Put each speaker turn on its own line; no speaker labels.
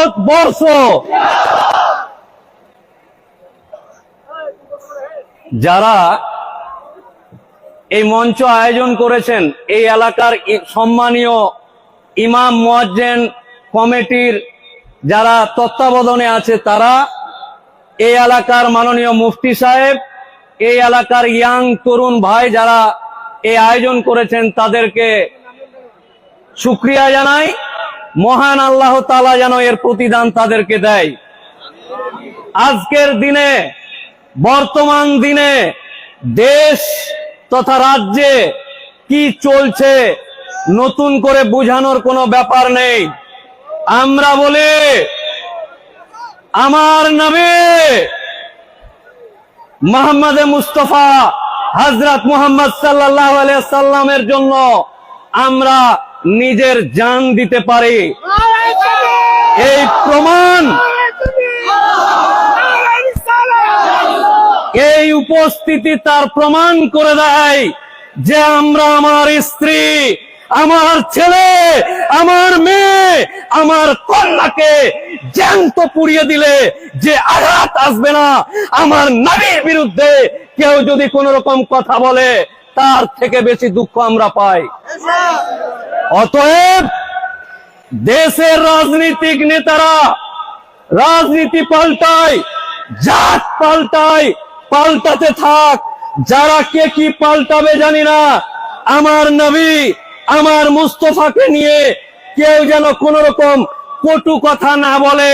ভারতবর্ষ। যারা এই মঞ্চ আয়োজন করেছেন, এই এলাকার সম্মানীয় ইমাম মুয়াজ্জিন কমিটির যারা তত্ত্বাবধানে আছে, তারা এই এলাকার মাননীয় মুফতি সাহেব, এই এলাকার ইয়াং তরুণ ভাই যারা এই আয়োজন করেছেন, তাদেরকে শুকরিয়া জানাই। মহান আল্লাহ তাআলা যেন এর প্রতিদান তাদেরকে দেয়। আজকের দিনে, বর্তমান দিনে দেশ তথা রাজ্যে কি চলছে নতুন করে বোঝানোর কোনো ব্যাপার নেই। আমরা বলি আমার নবী মুহাম্মদ মুস্তাফা হযরত মুহাম্মদ সাল্লাল্লাহু আলাইহি সাল্লামের জন্য আমরা নিজের জান দিতে পারি। এই প্রমাণ, এই উপস্থিতি তার প্রমাণ করে দেয় যে আমরা আমার স্ত্রী, আমার ছেলে, আমার মেয়ে, আমার কন্যাকে জ্যান্ত পুড়িয়ে দিলে যে আঘাত আসবে না, আমার নবীর বিরুদ্ধে কেউ যদি কোন রকম কথা বলে তার থেকে বেশি দুঃখ আমরা পাই। অতএব দেশের রাজনীতিক নেতারা রাজনীতি পাল্টায়, জাত পাল্টায়, পাল্টাতে থাক। যারা কে কি পাল্টাবে জানি না। আমার নবী, আমার মুস্তাফাকে নিয়ে কেউ যেন কোন রকম কটু কথা না বলে,